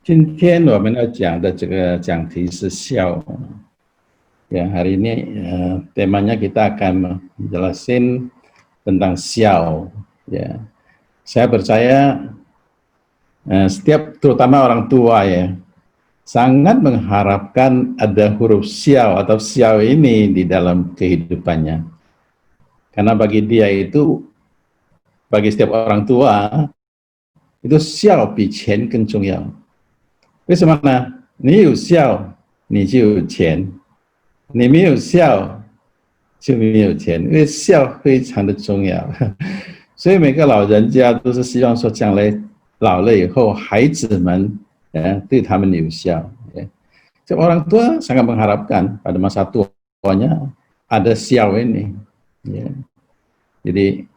今天我们要讲的这个讲题是孝。Ya, hari ini temanya kita akan menjelaskan tentang siao. Ya, saya percaya setiap terutama orang tua ya sangat mengharapkan ada huruf siao atau siao ini di dalam kehidupannya. Karena bagi dia itu, bagi setiap orang tua itu siao 比钱更重要。为什么呢？你有孝，你就有钱。你没有孝就没有钱，因为孝非常的重要。所以每个老人家都是希望说将来老了以后孩子们对他们有孝。Setiap orang tua sangat mengharapkan pada masa tuanya ada siau ini. Ya. Jadi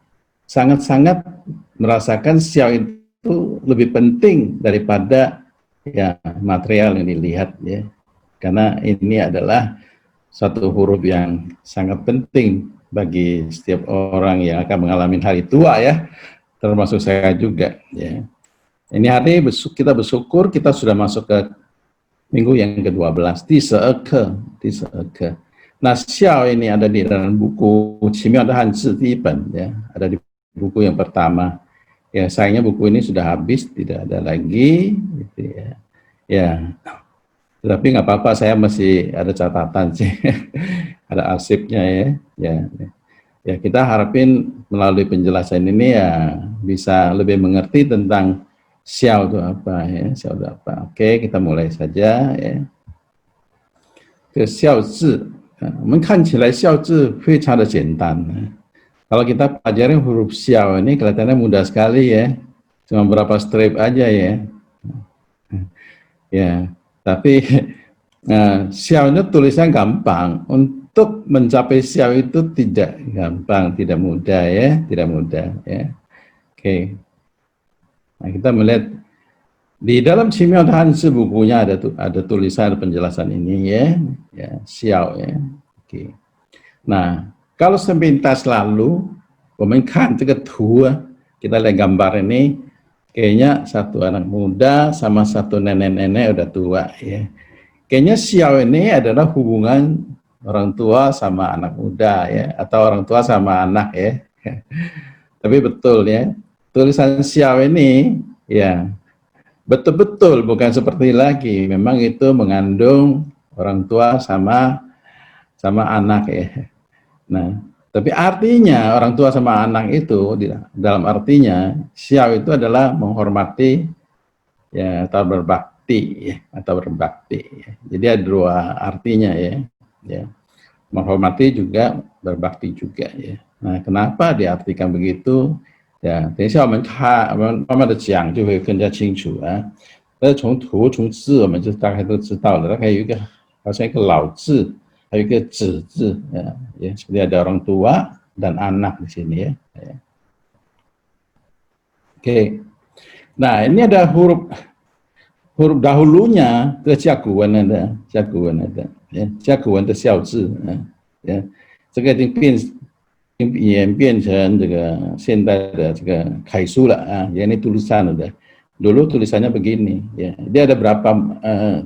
sangat-sangat merasakan siau itu lebih penting daripada ya material yang dilihat ya. Karena ini adalah satu huruf yang sangat penting bagi setiap orang yang akan mengalami hari tua ya, termasuk saya juga ya. Ini hari kita bersyukur kita sudah masuk ke minggu yang ke-12 di Seeke. Nah, xiao ini ada di dalam buku Qimiao de Hanzi ya, ada di buku yang pertama. Ya, sayangnya buku ini sudah habis, tidak ada lagi gitu ya. Ya. Tapi nggak apa-apa, saya masih ada catatan sih, ada arsipnya ya. Kita harapin melalui penjelasan ini ya bisa lebih mengerti tentang xiao itu apa ya, xiao itu apa. Oke, kita mulai saja ya. Ke xiao zi, 我们看起来xiao zi 非常的简单. Kalau kita pelajari huruf xiao ini kelihatannya mudah sekali ya, cuma berapa strip aja ya. Ya. Tapi xiao-nya tulisan gampang. Untuk mencapai xiao itu tidak gampang, tidak mudah ya, tidak mudah ya. Oke. Nah, kita melihat di dalam Qimiao de Hanzi bukunya ada tulisan penjelasan ini ya, xiao ya. Oke. Nah, kalau sepintas lalu, 我们看这个图, kita lihat gambar ini. Kayaknya satu anak muda sama satu nenek-nenek udah tua ya. Kayaknya xiao ini adalah hubungan orang tua sama anak muda ya, atau orang tua sama anak ya. Tapi betul ya, tulisan xiao ini ya betul-betul bukan seperti lagi. Memang itu mengandung orang tua sama anak ya. Nah, tapi artinya orang tua sama anak itu dalam artinya xiao itu adalah menghormati ya atau berbakti ya, atau berbakti ya. Jadi ada dua artinya ya. Menghormati juga berbakti juga ya. Nah, kenapa diartikan begitu? Ya, 等一下我们慢慢的讲就会更加清楚啊。但是从图从字我们就大概都知道了，大概有一个好像一个老字。还有一个子字ya, seperti ada orang tua dan anak di sini ya. Oke. Nah, ini ada huruf dahulunya ke jiaguwen ada ya, jiaguwen的孝字ya. 这个已经演变成这个现代的这个楷书了啊, ya ini tulisan udah. Dulu tulisannya begini ya. Dia ada berapa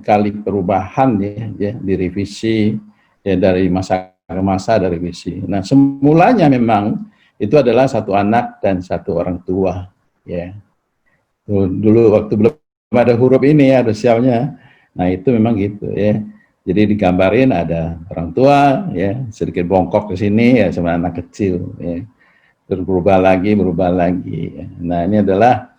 kali perubahan ya, direvisi ya dari masa ke masa dari visi. Nah, semulanya memang itu adalah satu anak dan satu orang tua ya. Dulu waktu belum ada huruf ini ya, ada xiao-nya. Nah, itu memang gitu ya. Jadi digambarin ada orang tua ya, sedikit bongkok ke sini ya sama anak kecil ya. Terus berubah lagi ya. Nah, ini adalah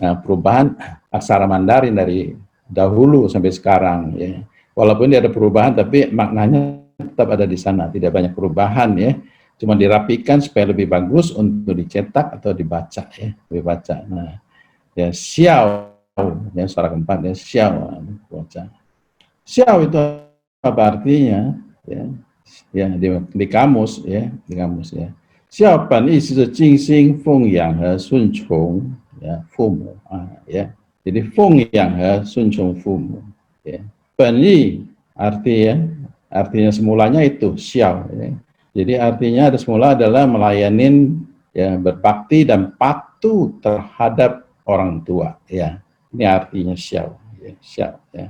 perubahan aksara Mandarin dari dahulu sampai sekarang ya. Walaupun dia ada perubahan tapi maknanya tetap ada di sana, tidak banyak perubahan ya, cuma dirapikan supaya lebih bagus untuk dicetak atau dibaca ya, dibaca. Nah, ya xiao ya suara keempat ya, xiao baca. Xiao itu apa artinya ya di kamus ya, di kamus ya. Xiao ban yi shi jing xing feng yang he sun chong ya, fu mu ya. Jadi feng yang he sun chong fu mu ya. Ban yi artinya semulanya itu xiao ya. Jadi artinya semula adalah melayanin ya, berbakti dan patuh terhadap orang tua ya. Ini artinya xiao ya. ya, xiao ya.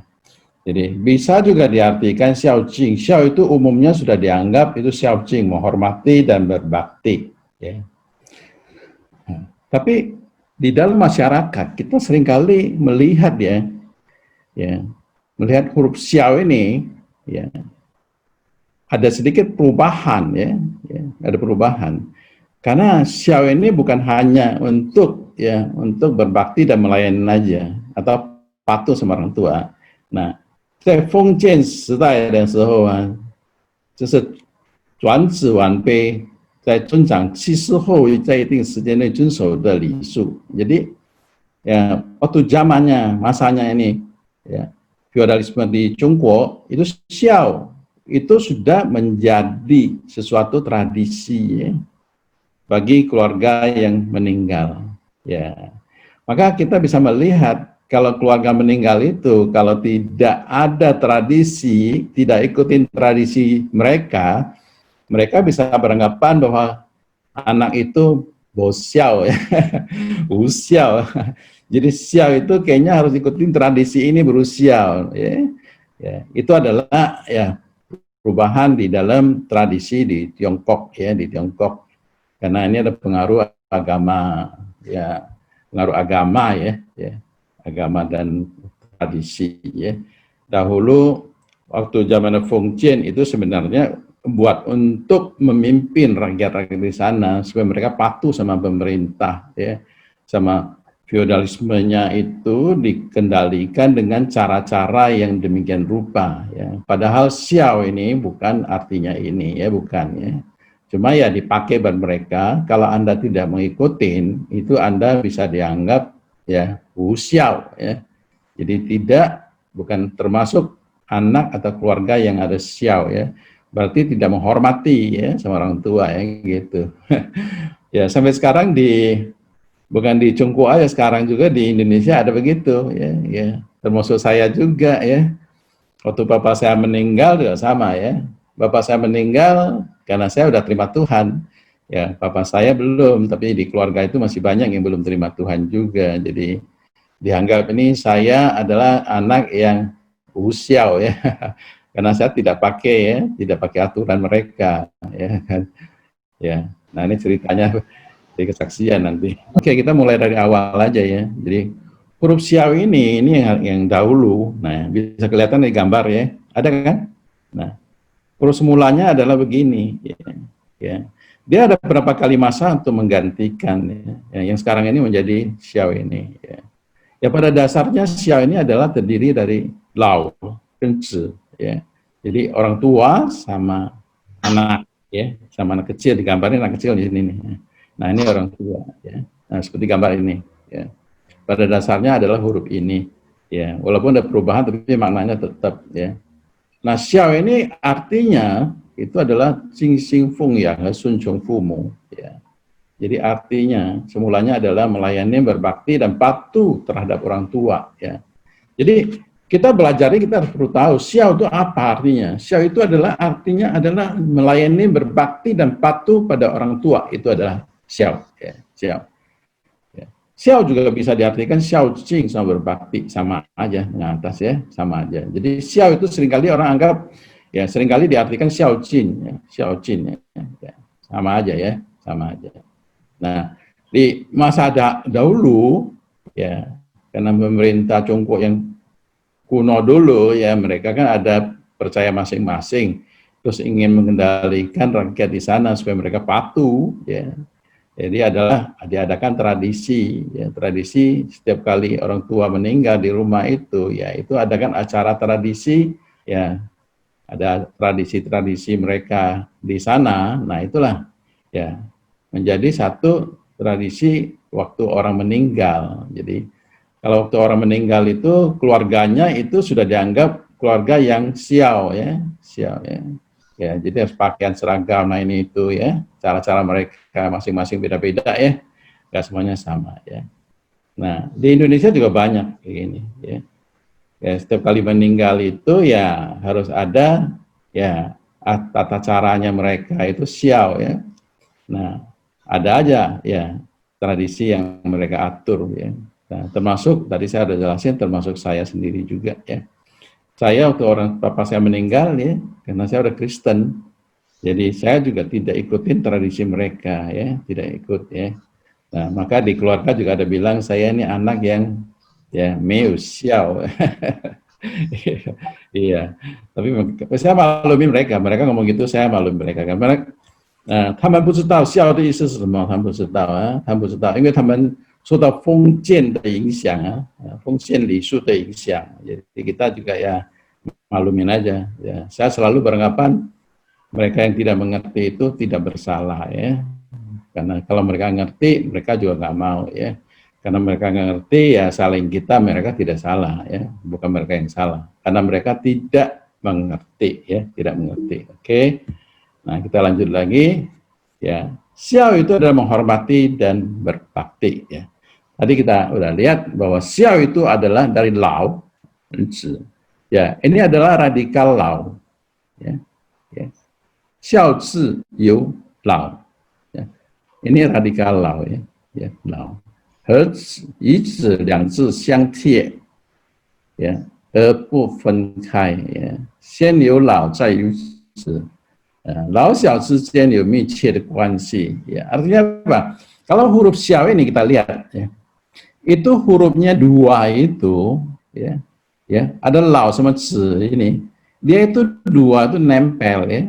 Jadi bisa juga diartikan xiao jing. Xiao itu umumnya sudah dianggap itu xiao jing, menghormati dan berbakti ya. Nah, tapi di dalam masyarakat kita seringkali melihat ya, melihat huruf xiao ini ya ada sedikit perubahan ya, ada perubahan. Karena xiao ini bukan hanya untuk berbakti dan melayani aja atau patuh sama orang tua. Nah, 在封建时代的时候啊，就是转子完卑，在尊长去世后，在一定时间内遵守的礼数。Jadi ya waktu zamannya masanya ini ya feodalisme di Tiongkok itu xiao itu sudah menjadi sesuatu tradisi ya, bagi keluarga yang meninggal ya. Maka kita bisa melihat kalau keluarga meninggal itu kalau tidak ada tradisi, tidak ikutin tradisi mereka, mereka bisa beranggapan bahwa anak itu bosiao ya, usiao. Jadi siao itu kayaknya harus ikutin tradisi ini berusiao ya. Ya, itu adalah ya perubahan di dalam tradisi di Tiongkok ya, di Tiongkok. Karena ini ada pengaruh agama ya, pengaruh agama ya, agama dan tradisi ya. Dahulu waktu zaman Fengtian itu sebenarnya buat untuk memimpin rakyat-rakyat di sana supaya mereka patuh sama pemerintah ya, sama feodalismenya itu dikendalikan dengan cara-cara yang demikian rupa ya. Padahal xiao ini bukan artinya ini ya, bukan ya. Cuma ya dipakai buat mereka, kalau Anda tidak mengikuti itu Anda bisa dianggap ya xiao ya. Jadi tidak, bukan termasuk anak atau keluarga yang ada xiao ya. Berarti tidak menghormati ya sama orang tua ya gitu. Ya sampai sekarang bukan di Cungku aja, sekarang juga di Indonesia ada begitu ya. Termasuk saya juga ya. Waktu bapak saya meninggal juga sama ya. Bapak saya meninggal karena saya udah terima Tuhan. Ya, bapak saya belum, tapi di keluarga itu masih banyak yang belum terima Tuhan juga. Jadi dianggap ini saya adalah anak yang usiau ya. Karena saya tidak pakai aturan mereka ya kan. Ya. Nah, ini ceritanya di kesaksian nanti. Oke, kita mulai dari awal aja ya. Jadi huruf xiao ini yang dahulu. Nah, bisa kelihatan di gambar ya. Ada kan? Nah, huruf semulanya adalah begini ya. Dia ada beberapa kali masa untuk menggantikan ya. Yang sekarang ini menjadi xiao ini ya. Ya pada dasarnya xiao ini adalah terdiri dari lao dan zi ya. Jadi orang tua sama anak ya, sama anak kecil, digambarin anak kecil di sini nih. Nah, ini orang tua ya. Nah, seperti gambar ini ya. Pada dasarnya adalah huruf ini ya. Walaupun ada perubahan tapi maknanya tetap ya. Nah, xiao ini artinya itu adalah Jing Xing Feng Yang, Sun Chung Fu Mu ya. Jadi artinya semulanya adalah melayani, berbakti dan patuh terhadap orang tua ya. Jadi kita belajar kita harus perlu tahu xiao itu apa artinya. Xiao itu artinya adalah melayani, berbakti dan patuh pada orang tua. Itu adalah xiao ya, xiao. Ya. Xiao juga bisa diartikan xiao jing sama berbakti, sama aja dengan atas ya, sama aja. Jadi xiao itu seringkali orang anggap ya, seringkali diartikan xiao jing ya, xiao jing ya. Sama aja ya, sama aja. Nah, di masa dahulu ya, karena pemerintah Tiongkok yang kuno dulu ya, mereka kan ada percaya masing-masing, terus ingin mengendalikan rakyat di sana supaya mereka patuh ya. Jadi diadakan tradisi ya, tradisi setiap kali orang tua meninggal di rumah itu ya, itu adakan acara tradisi ya, ada tradisi-tradisi mereka di sana. Nah, itulah ya menjadi satu tradisi waktu orang meninggal. Jadi kalau waktu orang meninggal itu keluarganya itu sudah dianggap keluarga yang xiao ya, xiao ya. Ya, jadi harus pakaian seragam, nah ini itu ya, cara-cara mereka masing-masing beda-beda ya, nggak semuanya sama ya. Nah, di Indonesia juga banyak kayak gini ya. Ya, setiap kali meninggal itu ya harus ada ya tata caranya mereka itu xiao ya. Nah, ada aja ya tradisi yang mereka atur ya. Nah, termasuk tadi saya sudah jelasin, termasuk saya sendiri juga ya. Saya waktu orang papa saya meninggal ya, karena saya udah Kristen, jadi saya juga tidak ikutin tradisi mereka ya, tidak ikut ya. Nah, maka di keluarga juga ada bilang saya ini anak yang ya meusiao. Iya, tapi saya maklumi mereka, mereka ngomong gitu, saya maklumi mereka kan. Mereka 他们不知道孝的意思是什么，他们不知道啊，他们不知道，因为他们受到封建的影响啊，封建礼数的影响，jadi kita juga ya maklumin aja. Ya, saya selalu beranggapan mereka yang tidak mengerti itu tidak bersalah ya, karena kalau mereka ngerti, mereka juga nggak mau ya. Karena mereka nggak ngerti ya saling kita, mereka tidak salah ya, bukan mereka yang salah, karena mereka tidak mengerti ya, tidak mengerti. Oke. Nah, kita lanjut lagi ya. Xiao itu adalah menghormati dan berbakti ya. Tadi kita udah lihat bahwa xiao itu adalah dari lao, ya. Ini adalah radikal lao ya. Ya. Xiao zi you lao. Ya. Ini radikal lao ya. Ya, lao. 和以子两字相贴，而不分开。先有老，再有子，老小之间有密切的关系。Artinya apa? Kalau huruf xiao ini kita lihat, itu hurufnya dua itu, ada lao sama zi ini, dia itu dua itu nempel ya.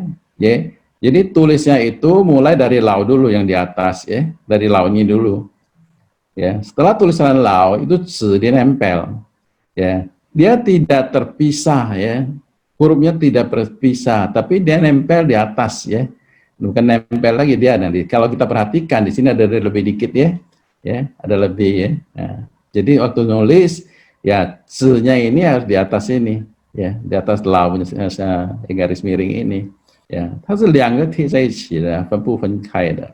Jadi tulisnya itu mulai dari lao dulu yang di atas ya, dari lao-nya dulu. Ya, setelah tulisan lao itu zi dia nempel, ya, dia tidak terpisah ya, hurufnya tidak terpisah, tapi dia nempel di atas ya, bukan nempel lagi dia nanti. Kalau kita perhatikan di sini ada lebih dikit ya, ada lebih ya. Nah, jadi waktu nulis ya zi-nya ini harus di atas ini, ya, di atas lao-nya garis miring ini, ya, 它是两个贴在一起的，不分开的，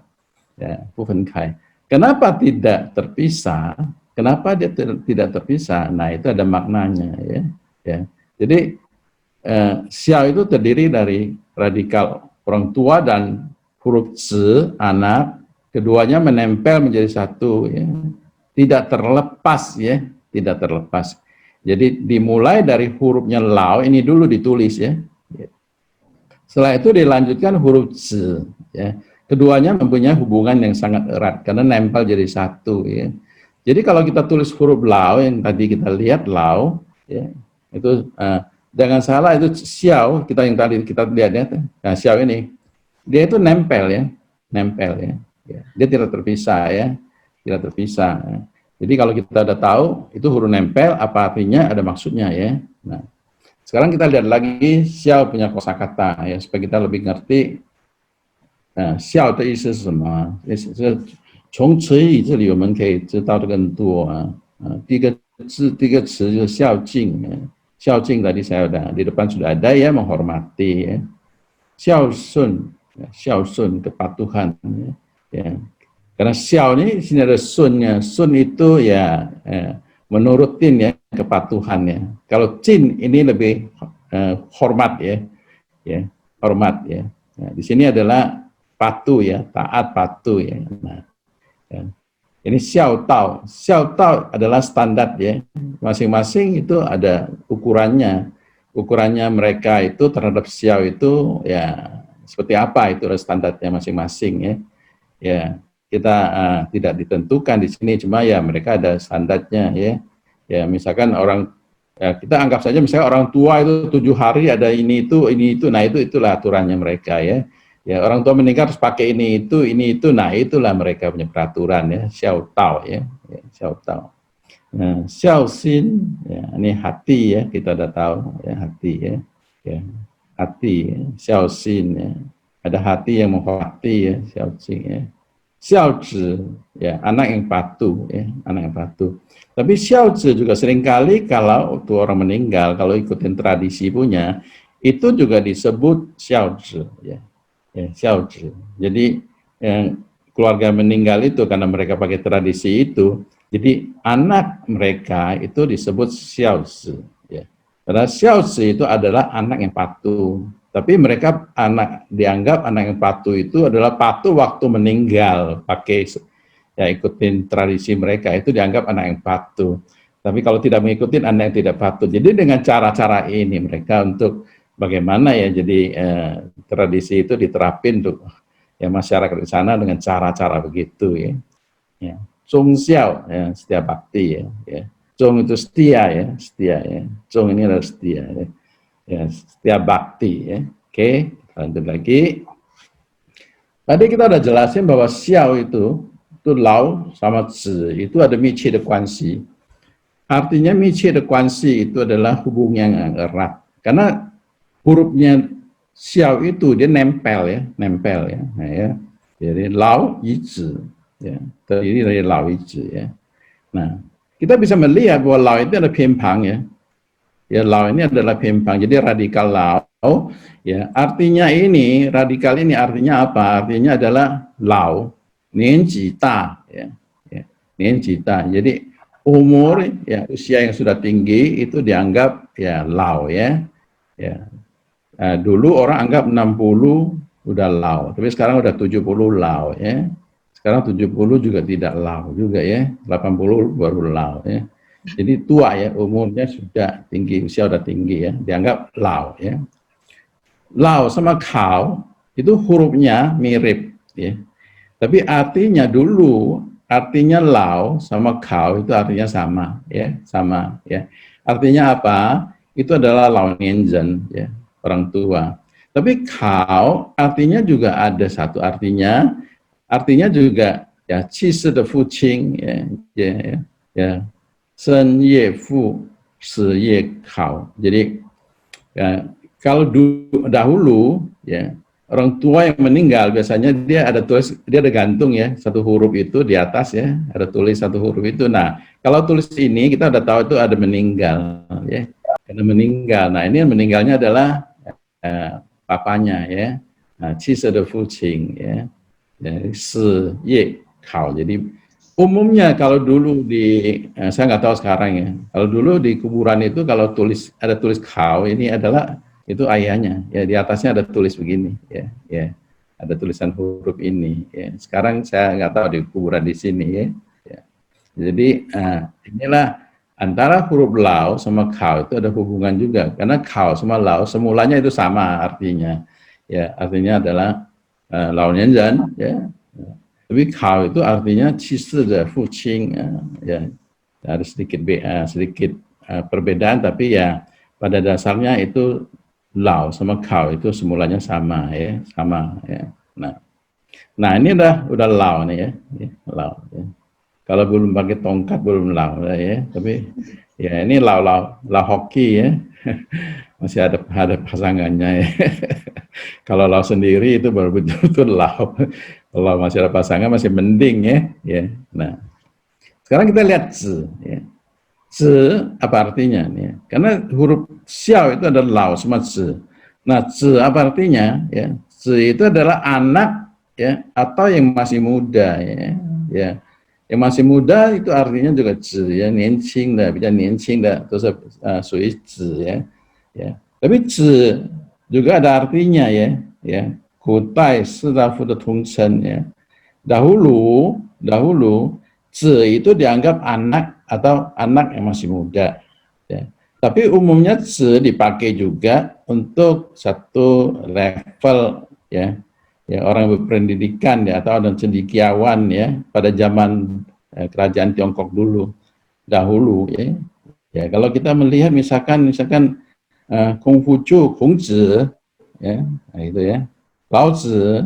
不分开。 Kenapa tidak terpisah? Kenapa dia tidak terpisah? Nah, itu ada maknanya ya. Jadi xiao itu terdiri dari radikal orang tua dan huruf zi anak, keduanya menempel menjadi satu ya. Tidak terlepas ya, tidak terlepas. Jadi dimulai dari hurufnya lao ini dulu ditulis ya. Setelah itu dilanjutkan huruf zi ya. Keduanya mempunyai hubungan yang sangat erat karena nempel jadi satu ya. Jadi kalau kita tulis huruf lao yang tadi kita lihat lao ya, itu jangan salah itu xiao kita yang tadi kita lihat ya. Nah, xiao ini dia itu nempel ya, nempel ya. Dia tidak terpisah ya, tidak terpisah. Ya. Jadi kalau kita udah tahu itu huruf nempel apa artinya ada maksudnya ya. Nah, sekarang kita lihat lagi xiao punya kosakata ya supaya kita lebih ngerti. 孝的意思是什么？从词语这里我们可以知道的更多啊。第一个词就是孝敬，孝敬tadi saya udah di depan sudah ada ya menghormati ya. 孝顺kepatuhan ya. Karena xiao ini sini ada sunnya, sun itu ya menurutin ya kepatuhan ya. Kalau jin ini lebih hormat ya, hormat ya. Nah, di sini adalah patuh ya, taat patuh ya. Nah, ya. Ini xiao tao adalah standar ya. Masing-masing itu ada ukurannya. Ukurannya mereka itu terhadap xiao itu ya seperti apa itu standarnya masing-masing ya. Ya, kita tidak ditentukan di sini cuma ya mereka ada standarnya ya. Ya, misalkan orang ya, kita anggap saja misalnya orang tua itu 7 hari ada ini itu, nah itulah aturannya mereka ya. Ya, orang tua meninggal harus pakai ini itu, nah itulah mereka punya peraturan ya, xiao tao ya, xiao tao. Nah, xiao xin, ya, ini hati ya, kita udah tahu ya hati ya, hati, ya, xiao xin ya, ada hati yang menghormati ya, xiao xin ya. Xiao zi, ya, anak yang patuh ya, anak yang patuh. Tapi xiao zi juga seringkali kalau waktu orang meninggal, kalau ikutin tradisi punya, itu juga disebut xiao zi ya. Ya, xiao zi. Jadi yang keluarga meninggal itu karena mereka pakai tradisi itu, jadi anak mereka itu disebut xiao zi. Ya. Karena xiao zi itu adalah anak yang patuh. Tapi mereka dianggap anak yang patuh itu adalah patuh waktu meninggal, pakai ya ikutin tradisi mereka, itu dianggap anak yang patuh. Tapi kalau tidak mengikuti, anak yang tidak patuh. Jadi dengan cara-cara ini mereka untuk bagaimana ya, jadi tradisi itu diterapin tuh ya masyarakat di sana dengan cara-cara begitu ya. Ya. Zhong xiao ya, setia bakti ya. Ya. Zhong itu setia ya, setia ya. Zhong ini adalah setia ya. Ya, setia bakti ya. Oke, lanjut lagi. Tadi kita udah jelasin bahwa xiao itu lao sama zi itu ada miqi de guanxi. Artinya miqi de guanxi itu adalah hubungan yang erat. Karena hurufnya xiao itu dia nempel ya, nempel ya. Nah, ya. Jadi lao yi zi ya, terdiri dari lao yi zi ya. Nah, kita bisa melihat bahwa lao itu ada pimpang ya. Ya, lao ini adalah pimpang. Jadi radikal lao ya, artinya ini radikal ini artinya apa? Artinya adalah lao, nian ji da ya. Ya, nian ji da. Jadi umur ya, usia yang sudah tinggi itu dianggap ya lao ya. Ya. Nah, dulu orang anggap 60 udah lao, tapi sekarang udah 70 lao ya. Sekarang 70 juga tidak lao juga ya, 80 baru lao ya. Jadi tua ya, umurnya sudah tinggi, usia sudah tinggi ya, dianggap lao ya. Lao sama kau itu hurufnya mirip ya. Tapi artinya dulu, artinya lao sama kau itu artinya sama ya, sama ya. Artinya apa? Itu adalah lao nianzhen ya, orang tua. Tapi kau artinya juga ada satu artinya juga ya qi shi de fu qing ya, ya, ya. Sen ye fu shi ye kau. Jadi ya, kalau dahulu ya orang tua yang meninggal biasanya dia ada gantung ya satu huruf itu di atas ya, ada tulis satu huruf itu. Nah, kalau tulis ini kita udah tahu itu ada meninggal ya. Karena meninggal. Nah, ini yang meninggalnya adalah papanya ya. Nah, qi shi de fu qing ya. Ya, shi ye kau. Jadi umumnya kalau dulu saya nggak tahu sekarang ya. Kalau dulu di kuburan itu kalau ada tulis kau ini adalah itu ayahnya. Ya di atasnya ada tulis begini ya. Ya ada tulisan huruf ini. Ya. Sekarang saya nggak tahu di kuburan di sini ya. Ya. Jadi inilah antara huruf lao sama kau itu ada hubungan juga. Karena kau sama lao semulanya itu sama artinya. Ya artinya adalah lao nianzhen ya. Tapi kau itu artinya qi shi de fu qing ya. Ada sedikit perbedaan tapi ya pada dasarnya itu lao sama kau itu semulanya sama ya, sama ya. Nah ini udah lao nih ya, lao. Ya. Kalau belum pakai tongkat belum lao ya, tapi ya ini lao hoki ya. Masih ada pasangannya ya. Kalau lao sendiri itu baru betul-betul lao. Kalau masih ada pasangan masih mending ya. Ya. Nah, sekarang kita lihat zi. Ya. Zi apa artinya? Ya. Karena huruf xiao itu adalah lao sama zi. Nah, zi apa artinya? Ya. Zi itu adalah anak ya atau yang masih muda ya. Ya. Yang masih muda itu artinya juga zi ya, nianqing da, bisa nianqing da, terus sui zi ya. Ya. Tapi zi juga ada artinya ya. Ya. Kutai sidafu de tongchen ya. Dahulu zi itu dianggap anak atau anak yang masih muda. Ya. Tapi umumnya zi dipakai juga untuk satu level ya, ya orang berpendidikan ya atau ada cendekiawan ya pada zaman kerajaan Tiongkok dahulu ya. Ya kalau kita melihat misalkan Konghucu, Kongzi ya, nah itu ya. Laozi,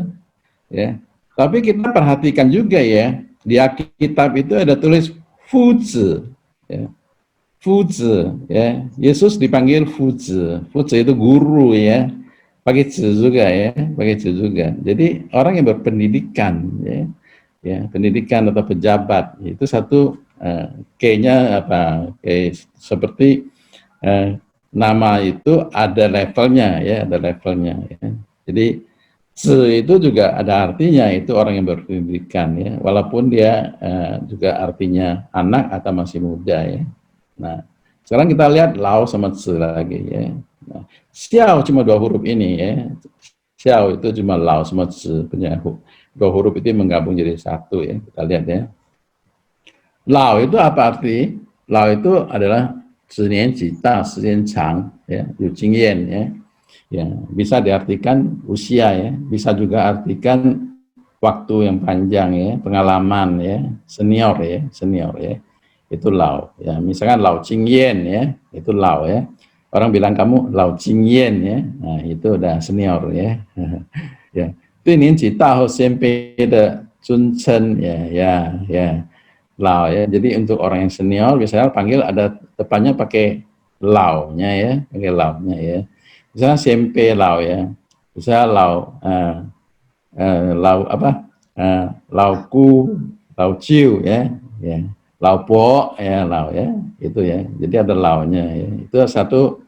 ya. Tapi kita perhatikan juga ya, di Alkitab itu ada tulis Fuzi, ya. Fuzi, ya. Yesus dipanggil Fuzi. Fuzi itu guru ya, pakai zi juga ya, pakai zi juga. Jadi orang yang berpendidikan, ya, ya pendidikan atau pejabat itu satu kayaknya apa, kayak seperti nama itu ada levelnya ya, ada levelnya. Ya. Jadi zi itu juga ada artinya, itu orang yang berpendidikan ya, walaupun dia juga artinya anak atau masih muda ya. Nah, sekarang kita lihat lao sama zi lagi ya. Nah, xiao cuma dua huruf ini ya. Xiao itu cuma lao sama zi punya dua huruf itu menggabung jadi satu ya. Kita lihat ya. Lao itu apa arti? Lao itu adalah 10年级大, 时间长, ya, 有经验, ya. Ya, bisa diartikan usia, ya, bisa juga artikan waktu yang panjang, ya, pengalaman, ya, senior, ya, senior, ya, itu lao, ya. Misalkan lao jingyan, ya, itu lao, ya. Orang bilang kamu lao jingyan, ya, nah itu udah senior, ya. Ya, 对年纪大和先辈的尊称, ya, ya, ya, lao, ya. Jadi untuk orang yang senior biasanya panggil ada depannya pakai lao-nya, ya, pakai lao-nya, ya. Misalnya SMP lao, ya, misalnya lao lao apa lao ku, lao ciu, ya, ya, lao po, ya, lao, ya, itu, ya. Jadi ada lao-nya, ya. Itu satu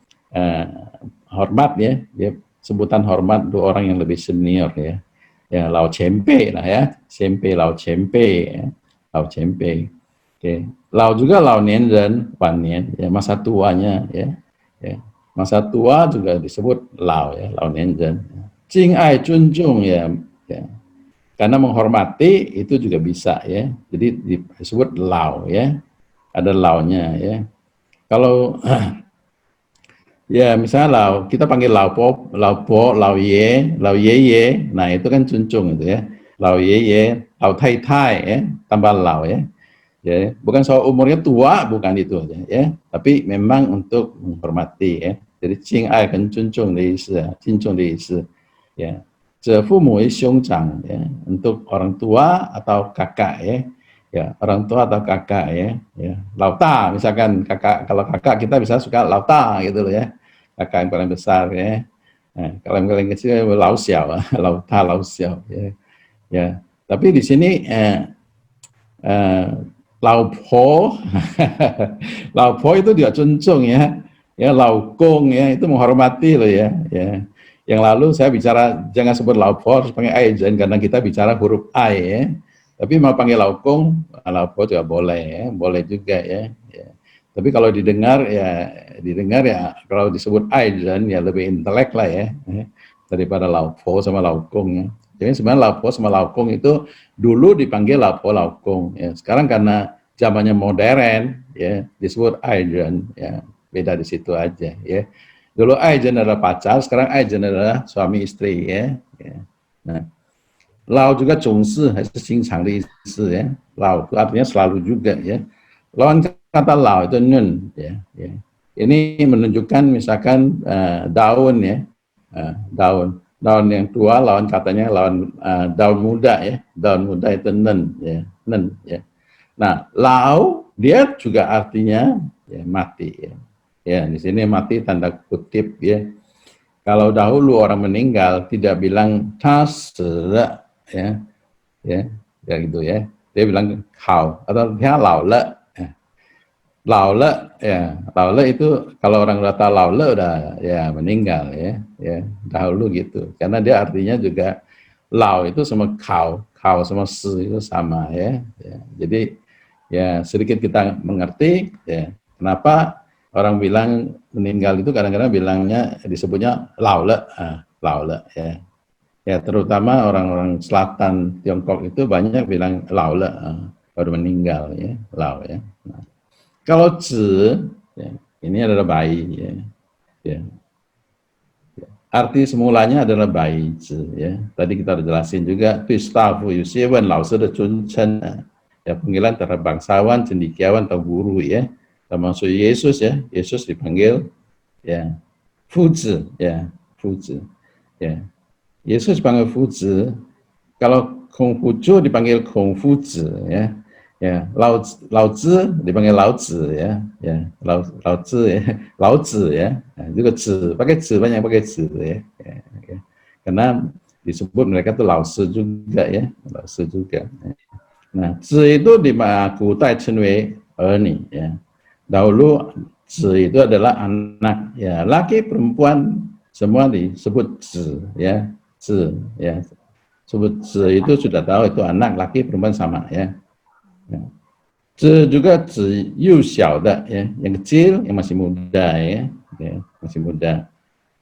hormat, ya, dia sebutan hormat untuk orang yang lebih senior, ya. Ya, lao cempe lah, ya, cempe, lao cempe, ya, lao cempe. Oke, lao juga lao nian, wan-nian, ya, masa tuanya, ya, ya. Masa tua juga disebut lao, ya, lao nian. Jing ai junjung, ya, ya. Karena menghormati itu juga bisa, ya. Jadi disebut lao, ya. Ada lao-nya, ya. Kalau ya misalnya lao, kita panggil lao po, lao ye, nah itu kan junjung itu, ya. Lao ye, lao tai tai, ya, tambah lao, ya. Ya, bukan soal umurnya tua, bukan itu aja, ya, tapi memang untuk menghormati, ya. Jadi jing ai跟尊重的意思, 敬重的意思, ya. 这父母为兄长, ya, untuk orang tua atau kakak, ya. Ya, orang tua atau kakak, ya, ya. Lauta misalkan kakak, kalau kakak kita bisa suka lauta gitu loh, ya. Kakak yang paling besar, ya. Nah, kalau yang paling kecil lau xiao, lauta, lau xiao, ya. Ya, tapi di sini Laupo, Laupo itu dia junjung, ya, ya, laukong, ya, itu menghormati loh, ya, ya. Yang lalu saya bicara jangan sebut laupo, harus panggil aijen karena kita bicara huruf ai, ya. Tapi mau panggil laukong, laupo juga boleh, ya, boleh juga, ya, ya. Tapi kalau didengar ya kalau disebut aijen ya lebih intelek lah, ya, daripada laupo sama laukong, ya. Jadi sebenarnya laupo sama laukong itu dulu dipanggil laupo laukong, ya. Sekarang karena zamannya modern, ya, disebut aijen, ya, beda di situ aja, ya. Dulu aijen adalah pacar, sekarang aijen adalah suami istri, ya, ya. Nah, lao juga 总是 还是经常的意思, ya. Lao itu artinya selalu juga, ya. Lawan kata lao itu nun, ya, ya. Ini menunjukkan misalkan daun, ya, daun yang tua, lawan katanya lawan daun muda, ya, daun muda itu nen, ya, nen, ya. Nah, lao dia juga artinya, ya, mati, ya. Ya, di sini mati tanda kutip, ya. Kalau dahulu orang meninggal tidak bilang tas, ya, ya, ya gitu, ya. Dia bilang hao atau dia lao le. Laule, ya, laule itu kalau orang udah tahu laule udah ya meninggal, ya, ya, dahulu gitu. Karena dia artinya juga lau itu sama kau, kau sama si itu sama, ya, ya. Jadi ya sedikit kita mengerti, ya, kenapa orang bilang meninggal itu kadang-kadang bilangnya disebutnya laule, laule, ya. Ya, terutama orang-orang selatan Tiongkok itu banyak bilang laule, baru meninggal, ya, lau, ya. Nah, kalau zi, ya, ini adalah bayi, ya, ya. Arti semulanya adalah bayi, zi, ya. Tadi kita udah jelasin juga, tu staff yu xiewen lao shi de zun chen, ya, panggilan terhadap bangsawan, cendekiawan atau guru, ya. Termasuk Yesus, ya, Yesus dipanggil, ya, fuzi, ya, fuzi, ya. Yesus dipanggil fuzi. Kalau Konghucu dipanggil Kongfuzi, ya. Ya, Lao Zi dipanggil Lao Zi, ya, ya, Lao Zi, ya, Lao Zi, ya, nah, juga Zi, pakai Zi, banyak pakai Zi, ya, ya, ya. Karena disebut mereka tuh Lao Shi juga, ya, Lao Shi juga. Nah, Zi itu di Kutai Cenwei Erni, ya. Dahulu Zi itu adalah anak, ya, laki perempuan semua disebut Zi, ya, Zi, ya. Sebut Zi itu sudah tahu itu anak laki perempuan sama, ya. Zi juga Zi yu xiao de, ya, yang kecil, yang masih muda, ya, ya, masih muda.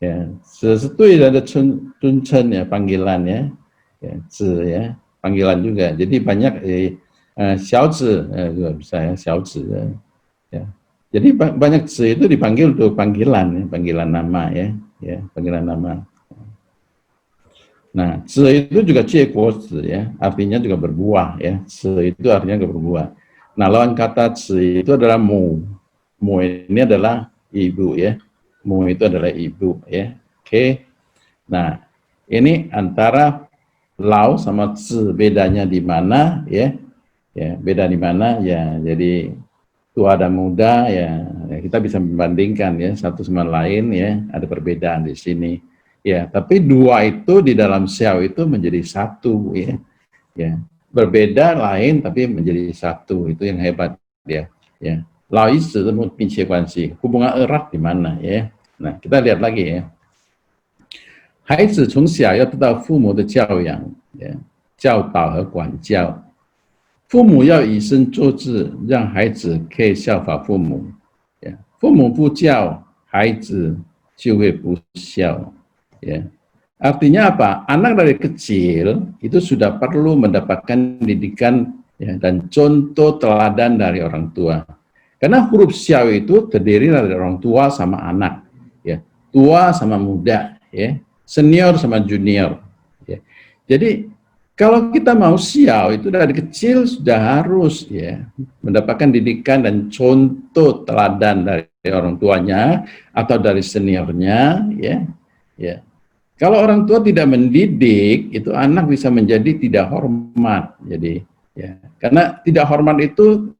Ya, Zi ada chun chen, ya, panggilan, ya, ya, Zi, ya, panggilan juga. Jadi banyak xiaozi juga bisa ya, xiaozi ya. Jadi banyak zi itu dipanggil untuk panggilan, ya, panggilan nama ya, panggilan nama. Nah, zi itu juga cie guo zi ya, artinya juga berbuah ya. Zi itu artinya juga berbuah. Nah, lawan kata zi itu adalah mu. Mu ini adalah ibu ya. Mu itu adalah ibu ya. Oke. Nah, ini antara lao sama zi bedanya di mana ya? Ya, beda di mana ya. Jadi tua dan muda ya, kita bisa membandingkan ya satu sama lain ya, ada perbedaan di sini. Ya, tapi dua itu di dalam xiao itu menjadi satu ya. Ya, berbeda lain tapi menjadi satu, itu yang hebat ya. Ya. Lao yi zi mu bin qie guan xi, hubungan erat di mana ya. Nah, kita lihat lagi ya. 孩子从小要得到父母的教养、教导和管教，父母要以身作则，让孩子可以效法父母。父母不教，孩子就会不孝。Artinya apa? Anak dari kecil itu sudah perlu mendapatkan didikan dan contoh teladan dari orang tua. Karena huruf xiao itu terdiri dari orang tua sama anak, tua sama muda, senior sama junior. Jadi kalau kita mau xiao itu dari kecil sudah harus mendapatkan didikan dan contoh teladan dari orang tuanya atau dari seniornya, Kalau orang tua tidak mendidik, itu anak bisa menjadi tidak hormat. Jadi, karena tidak hormat itu,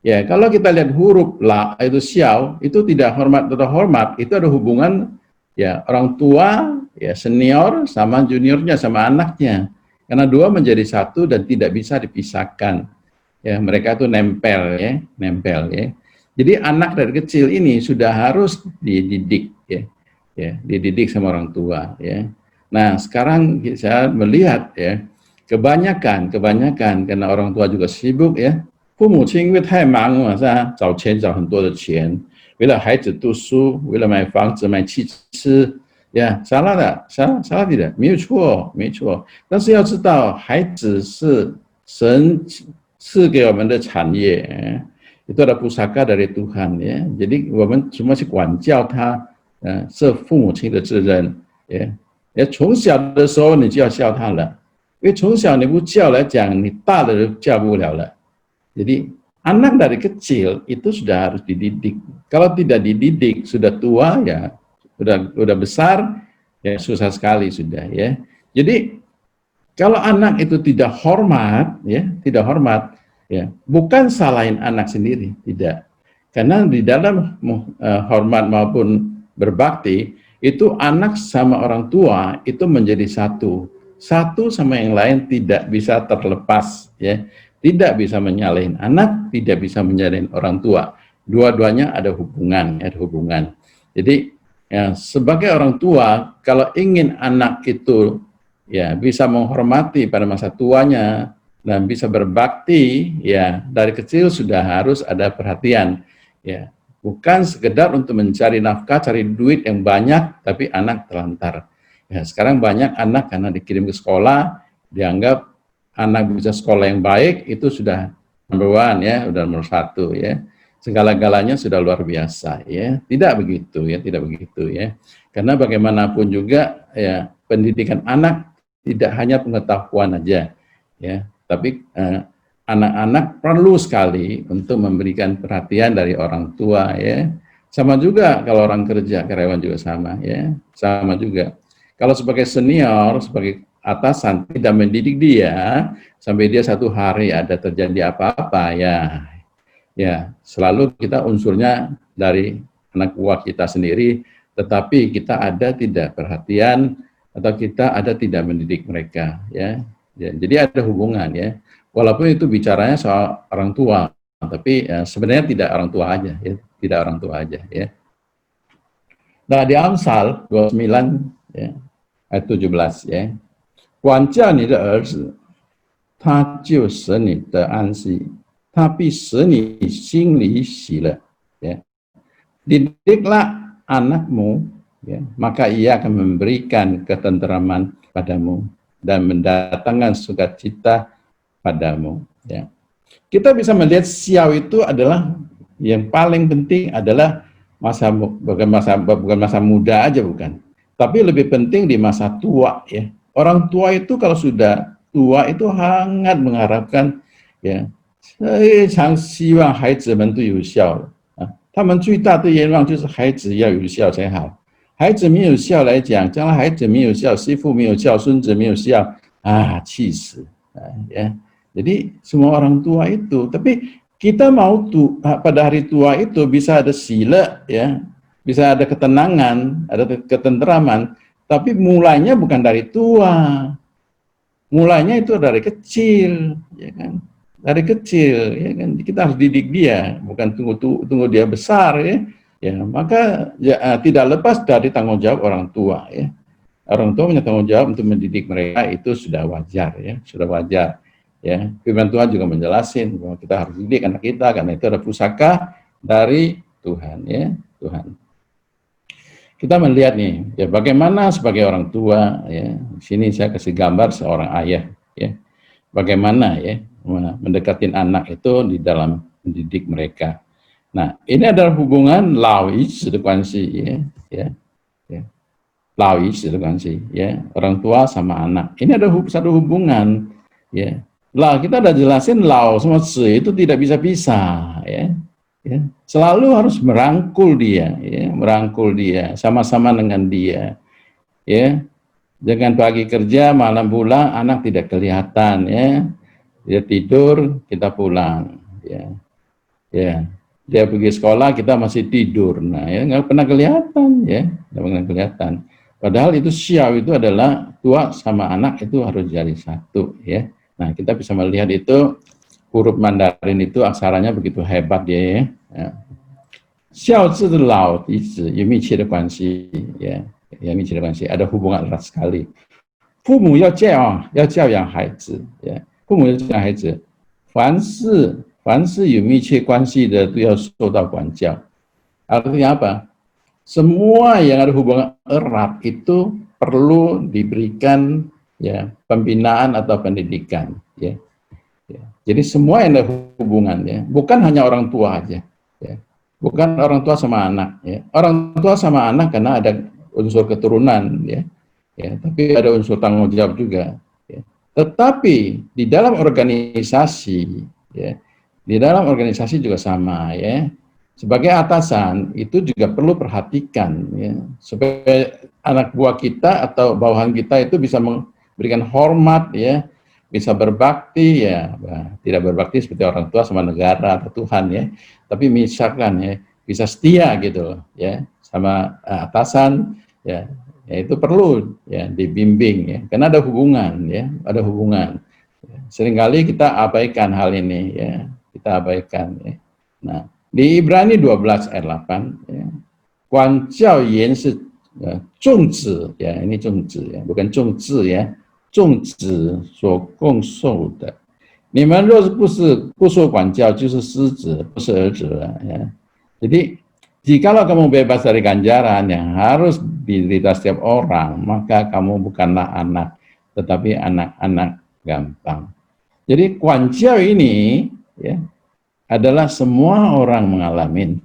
kalau kita lihat huruf la itu xiao, itu tidak hormat atau hormat, itu ada hubungan orang tua, senior sama juniornya sama anaknya. Karena dua menjadi satu dan tidak bisa dipisahkan. Mereka itu nempel ya. Jadi anak dari kecil ini sudah harus dididik dididik sama orang tua Nah, sekarang saya melihat kebanyakan karena orang tua juga sibuk 父母亲因为太忙了，找钱找很多的钱，为了孩子读书，为了买房子买汽车salah tidak? 没有错，但是要知道孩子是神赐给我们的产业itu ada pusaka dari Tuhan jadi 我们怎么去管教他是父母亲的责任从小的时候你就要教他了，因为从小你不教来讲，你大了就教不了了。jadi anak dari kecil itu sudah harus dididik. Kalau tidak dididik sudah tua udah besar susah sekali sudah Jadi kalau anak itu tidak hormat bukan salahin anak sendiri, tidak. Karena di dalam hormat maupun berbakti itu anak sama orang tua itu menjadi satu sama yang lain, tidak bisa terlepas tidak bisa menyalahin anak, tidak bisa menyalahin orang tua, dua-duanya ada hubungan jadi sebagai orang tua kalau ingin anak itu bisa menghormati pada masa tuanya dan bisa berbakti dari kecil sudah harus ada perhatian bukan sekedar untuk mencari nafkah, cari duit yang banyak, tapi anak terlantar. Sekarang banyak anak karena dikirim ke sekolah, dianggap anak bisa sekolah yang baik, itu sudah number one sudah nomor satu segala-galanya sudah luar biasa Tidak begitu tidak begitu Karena bagaimanapun juga pendidikan anak tidak hanya pengetahuan aja tapi anak-anak perlu sekali untuk memberikan perhatian dari orang tua Sama juga kalau orang kerja, karyawan juga sama sama juga. Kalau sebagai senior, sebagai atasan tidak mendidik dia sampai dia satu hari ada terjadi apa-apa selalu kita unsurnya dari anak buah kita sendiri, tetapi kita ada tidak perhatian atau kita ada tidak mendidik mereka jadi ada hubungan walaupun itu bicaranya soal orang tua, tapi sebenarnya tidak orang tua aja tidak orang tua aja Nah, di Amsal 29 ayat 17 管教你的儿子，他就使你得安息，他必使你心里喜乐Didiklah anakmu maka ia akan memberikan ketenteraman padamu dan mendatangkan sukacita padamu Kita bisa melihat siau itu adalah yang paling penting adalah bukan masa muda aja, bukan, tapi lebih penting di masa tua ya. Orang tua itu kalau sudah tua itu sangat mengharapkan ya, 非常希望孩子们都有效啊，他们最大的愿望就是孩子要有效才好。孩子没有效来讲，将来孩子没有效，媳妇没有效，孙子没有效啊，气死ya. Jadi semua orang tua itu, tapi kita mau pada hari tua itu bisa ada sila ya, bisa ada ketenangan, ada ketenteraman, tapi mulainya bukan dari tua, mulainya itu dari kecil, ya kan? Dari kecil, ya kan? Kita harus didik dia, bukan tunggu dia besar ya. Ya, maka ya, tidak lepas dari tanggung jawab orang tua ya. Orang tua punya tanggung jawab untuk mendidik mereka, itu sudah wajar ya, sudah wajar. Ya, firman Tuhan juga menjelaskan bahwa kita harus didik anak kita karena itu ada pusaka dari Tuhan ya, Tuhan. Kita melihat nih, ya bagaimana sebagai orang tua ya. Di sini saya kasih gambar seorang ayah ya. Bagaimana ya mendekatin anak itu di dalam mendidik mereka. Nah, ini adalah hubungan Laois sekuensi ya. Laois sekuensi ya, orang tua sama anak. Ini ada satu hubungan ya. Lah kita udah jelasin Lao sama Si itu tidak bisa pisah ya. Ya, selalu harus merangkul dia ya, merangkul dia, sama-sama dengan dia ya. Jangan pagi kerja malam pulang anak tidak kelihatan ya. Dia tidur kita pulang ya. Ya, dia pergi sekolah kita masih tidur. Nah, ya nggak pernah kelihatan ya, nggak pernah kelihatan. Padahal itu xiao itu adalah tua sama anak itu harus jadi satu ya. Nah, kita bisa melihat itu huruf Mandarin itu aksaranya begitu hebat dia ya. Xiao zi de lao di zi yu mi qi de guanxi ya, ya mi qi de guanxi ada hubungan erat sekali. 父母要教养孩子呀，父母要教养孩子，凡是有密切关系的都要受到管教。Artinya apa? Semua yang ada hubungan erat itu perlu diberikan ya pembinaan atau pendidikan ya. Ya. Jadi semua yang ada hubungannya, bukan hanya orang tua aja ya. Bukan orang tua sama anak ya. Orang tua sama anak karena ada unsur keturunan ya. Ya, tapi ada unsur tanggung jawab juga. Ya. Tetapi di dalam organisasi, ya, di dalam organisasi juga sama ya. Sebagai atasan itu juga perlu perhatikan ya, supaya anak buah kita atau bawahan kita itu bisa memberikan hormat ya, bisa berbakti ya, tidak berbakti seperti orang tua sama negara atau Tuhan ya, tapi misalkan ya bisa setia gitu ya sama atasan ya. Ya, itu perlu ya dibimbing ya, karena ada hubungan ya, ada hubungan. Seringkali kita abaikan hal ini ya, kita abaikan ya. Nah, di Ibrani 12 ayat 8 ya. Guan jiao yan shi zhongzi ya, ini zhongzi ya, bukan zhongzi ya, zhongzi所供受的。你们若是不受管教，就是失子，不是儿子了ya. Jadi jikalau kamu bebas dari ganjaran yang harus diderita setiap orang, maka kamu bukanlah anak, tetapi anak-anak gampang. Jadi guanjiao ini ya adalah semua orang mengalami,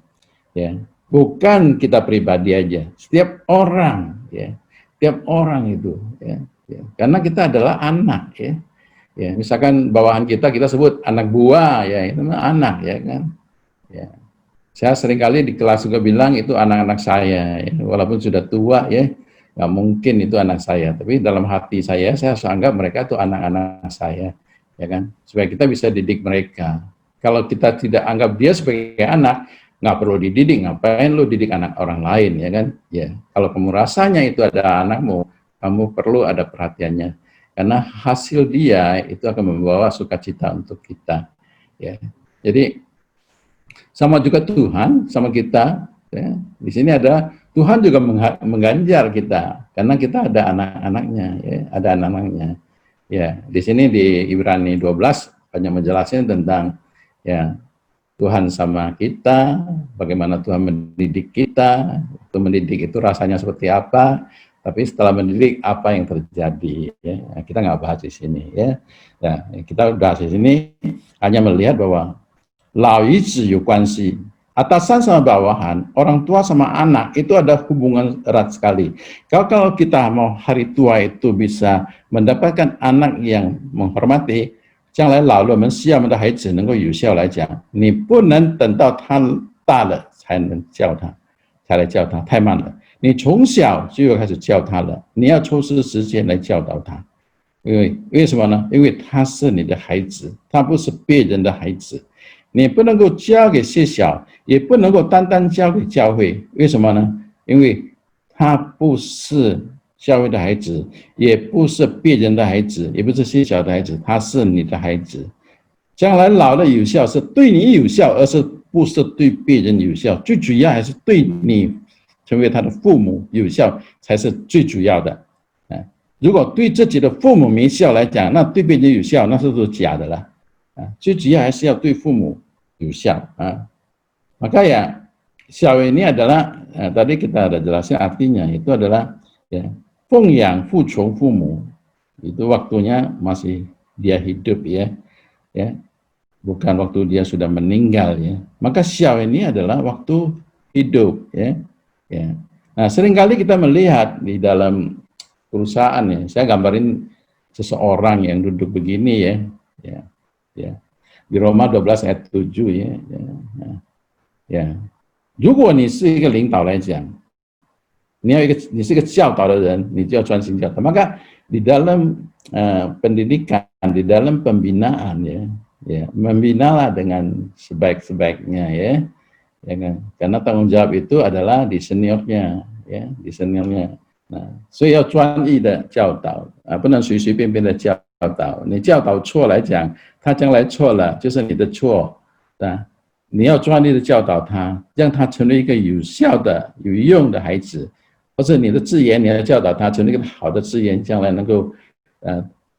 ya, bukan kita pribadi aja, setiap orang, ya, setiap orang itu, ya, ya. Karena kita adalah anak, ya, ya. Misalkan bawahan kita sebut anak buah, ya, itu anak, ya kan, ya. Saya seringkali di kelas juga bilang itu anak-anak saya, ya. Walaupun sudah tua ya, nggak mungkin itu anak saya. Tapi dalam hati saya anggap mereka itu anak-anak saya, ya kan. Supaya kita bisa didik mereka. Kalau kita tidak anggap dia sebagai anak, nggak perlu dididik. Ngapain lu didik anak orang lain, ya kan? Ya. Kalau kamu rasanya itu ada anakmu, kamu perlu ada perhatiannya. Karena hasil dia itu akan membawa sukacita untuk kita. Ya. Jadi sama juga Tuhan, sama kita. Ya. Di sini ada Tuhan juga mengganjar kita, karena kita ada anak-anaknya, ya. Ada anak-anaknya. Ya, di sini di Ibrani 12 hanya menjelaskan tentang ya Tuhan sama kita, bagaimana Tuhan mendidik kita, itu mendidik itu rasanya seperti apa, Tapi setelah mendidik apa yang terjadi, ya, kita nggak bahas di sini, ya. Nah, kita bahas di sini hanya melihat bahwa lao yi zi yu guan xi, atasan sama bawahan, orang tua sama anak itu ada hubungan erat sekali. Kalau kita mau hari tua itu bisa mendapatkan anak yang menghormati, 将来老了，我们需要我们的孩子能够有效来讲，你不能等到他大了才能教他，才来教他，太慢了。你从小就要开始教他了，你要抽出时间来教导他。为什么呢？因为他是你的孩子，他不是别人的孩子。你不能够交给学校，也不能够单单交给教会。为什么呢？因为他不是教会的孩子，也不是别人的孩子，也不是学校的孩子，他是你的孩子。将来老的有效是对你有效，而是不是对别人有效。最主要还是对你成为他的父母有效才是最主要的。如果对自己的父母没效来讲，那对别人有效那是假的了。最主要还是要对父母有效。Maka ya xiao ini adalah tadi kita ada jelasin artinya, itu adalah ya, feng yang fu chong fumu, itu waktunya masih dia hidup, ya, bukan waktu dia sudah meninggal, ya. Maka xiao ini adalah waktu hidup, ya. Nah, seringkali kita melihat di dalam perusahaan, ya, saya gambarin seseorang yang duduk begini, ya, di Roma 12 ayat 7, ya. 如果你是一个领导来讲，你是一个教导的人，你就要专心教导。Maka di dalam pendidikan, di dalam pembinaan, ya, membinalah dengan sebaik-sebaiknya, ya kan? Karena tanggung jawab itu adalah di seniornya, ya, di seniornya. Nah, 所以要专一的教导，不能随随便便的教导。你教导错来讲，他将来错了就是你的错，你要专一的教导他，让他成为一个有效的、有用的孩子，或者你的字眼，你要教导他成为一个好的字眼，将来能够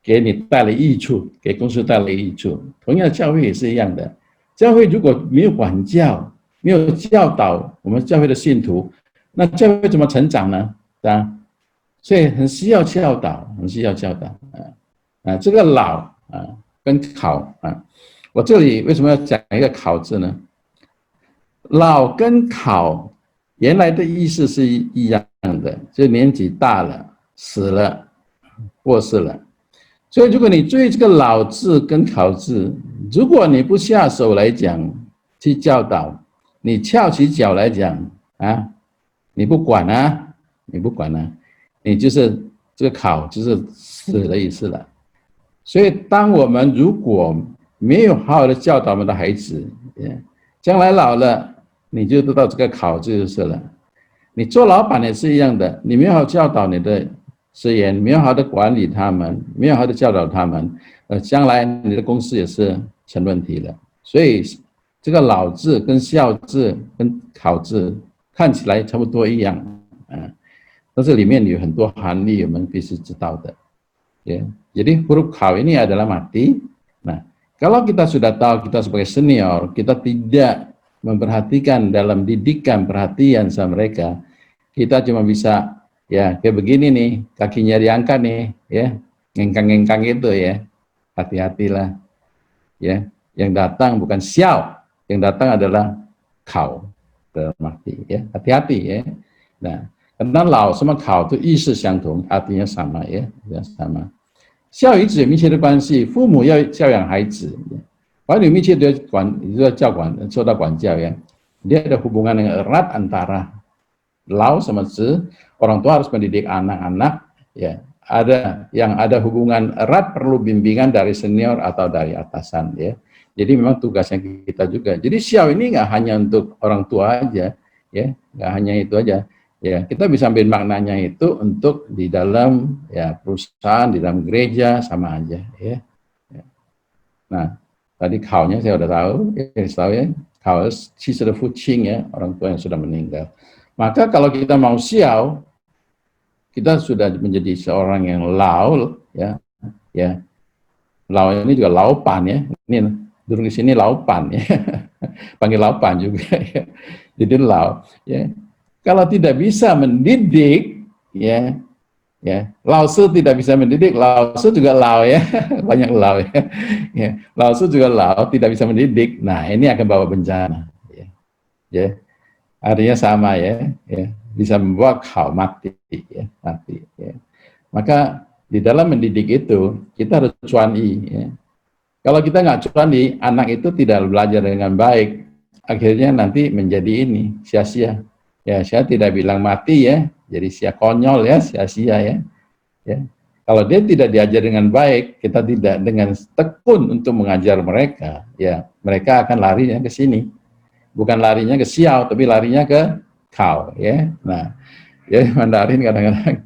给你带来益处，给公司带来益处。同样，教会也是一样的。教会如果没有管教，没有教导我们教会的信徒，那教会怎么成长呢？所以很需要教导，很需要教导。这个老跟考我这里为什么要讲一个考字呢？老跟考原来的意思是一样的，就年纪大了、死了、过世了。所以如果你对这个老字跟考字，如果你不下手来讲去教导，你翘起脚来讲你不管你就是这个考就是死的意思了。所以当我们如果没有好好的教导我们的孩子，将来老了你就知道这个考字就是了。你做老板也是一样的，你没有好好教导你的职员，没有好好的管理他们，没有好好的教导他们，将来你的公司也是成问题了。所以这个老字跟孝字跟考字看起来差不多一样，但是里面有很多含义我们必须知道的。Jadi huruf kau ini adalah mati. Nah, kalau kita sudah tahu kita sebagai senior, kita tidak memperhatikan dalam didikan perhatian sama mereka, kita cuma bisa ya kayak begini nih, kakinya diangkat nih, ya, ngengkang-ngengkang itu ya, hati-hatilah, ya. Yang datang bukan xiao, yang datang adalah kau, berarti ya, hati-hati ya. Nah, karena lao sama kau itu 意思相同, artinya sama ya, sama. 孝与子有密切的关系，父母要教养孩子，儿女密切的受到管教ya. Dia ada hubungan yang erat antara lao sama zi, orang tua harus mendidik anak-anak, ya. Ada hubungan erat, perlu bimbingan dari senior atau dari atasan ya. Jadi memang tugasnya kita juga. Jadi xiao ini nggak hanya untuk orang tua aja, ya, nggak hanya itu aja. Ya, kita bisa ambil maknanya itu untuk di dalam ya perusahaan, di dalam gereja sama aja ya. Nah, tadi kaunya saya udah tahu ya, kau sisa fucing ya, orang tua yang sudah meninggal. Maka kalau kita mau xiao, kita sudah menjadi seorang yang lao ya. Lao ini juga laupan ya. Ini duduk di sini laupan ya. Panggil laupan juga ya. Jadi lao ya. Kalau tidak bisa mendidik, ya, Ya, Lao-Tzu tidak bisa mendidik, Lao-Tzu juga Lao ya, banyak Lao ya. Ya, Lao-Tzu juga Lao tidak bisa mendidik. Nah, ini akan bawa bencana. Ya, ya. Artinya sama ya, ya. Bisa membawa kau mati, ya, mati. Ya. Maka di dalam mendidik itu kita harus cuan-i. Ya. Kalau kita nggak cuan-i, anak itu tidak belajar dengan baik. Akhirnya nanti menjadi ini sia-sia. Ya, saya tidak bilang mati ya, jadi sia konyol ya, sia-sia ya. Ya. Kalau dia tidak diajar dengan baik, kita tidak dengan tekun untuk mengajar mereka, ya mereka akan larinya ke sini. Bukan larinya ke siau, tapi larinya ke kau. Ya. Nah, ya Mandarin kadang-kadang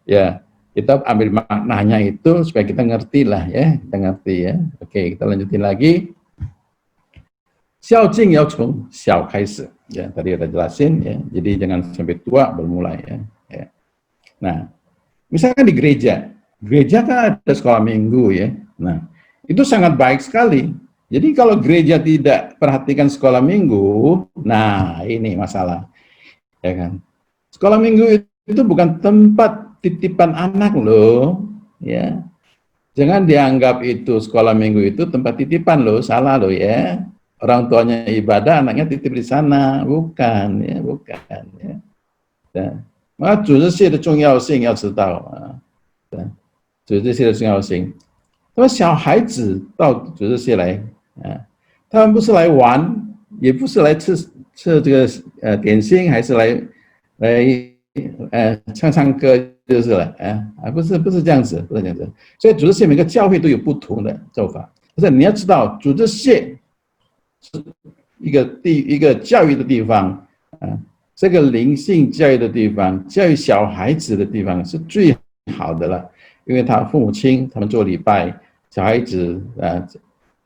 ya kita ambil maknanya itu supaya kita ngerti lah ya, kita ngerti ya. Oke, kita lanjutin lagi. Xiao Jing Yao Chong, Xiao Kaisi. Ya, tadi udah jelasin ya. Jadi jangan sampai tua bermulai ya. Ya. Nah, misalkan di gereja kan ada sekolah minggu ya. Nah, itu sangat baik sekali. Jadi kalau gereja tidak perhatikan sekolah minggu, nah ini masalah, ya kan? Sekolah minggu itu bukan tempat titipan anak loh, ya. Jangan dianggap itu sekolah minggu itu tempat titipan loh, salah loh ya. Orang tuanya ibadah, anaknya titip di sana, bukan ya, bukan ya. Maka 组织系的重要性要知道啊。组织系的重要性。那么小孩子到组织系来啊，他们不是来玩，也不是来吃这个点心，还是来唱唱歌就是了不是这样子，不是这样子。所以组织系每个教会都有不同的做法，但是你要知道，组织系是一个教育的地方啊，这个灵性教育的地方，教育小孩子的地方是最好的了。因为他父母亲他们做礼拜，小孩子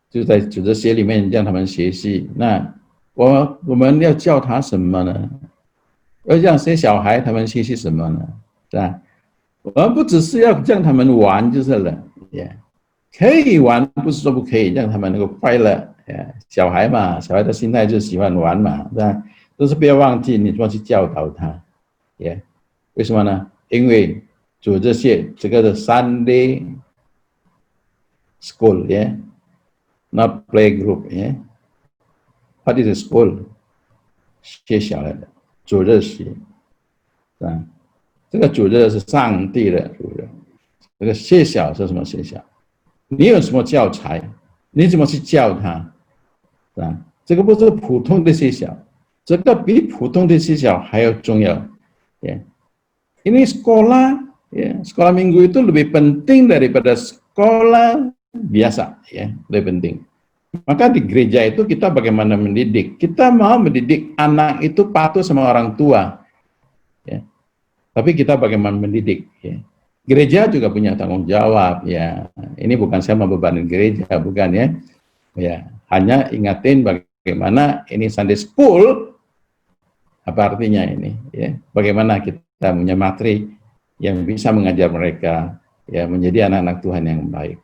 就在组织学里面让他们学习。那我们要教他什么呢？要让这些小孩他们学习什么呢？是吧？我们不只是要让他们玩就是了，可以玩，不是说不可以，让他们能够快乐。小孩嘛，小孩的心态就喜欢玩嘛，是吧？但是不要忘记你说去教导他，为什么呢？因为组织系这个是 Sunday school not playgroup what is a school 学校来的组织系这个组织是上帝的组织，这个学校是什么学校？你有什么教材？你怎么去教他？这个不是普通的学校，这个比普通的学校还要重要。ini sekolah minggu itu lebih penting daripada sekolah biasa, lebih penting. Maka di gereja itu kita bagaimana mendidik? Kita mau mendidik anak itu patuh sama orang tua, tapi kita bagaimana mendidik? Gereja juga punya tanggung jawab, Ini bukan saya membebani gereja, bukan Hanya ingatin bagaimana ini Sunday School, apa artinya ini? Bagaimana kita punya materi yang bisa mengajar mereka menjadi anak-anak Tuhan yang baik,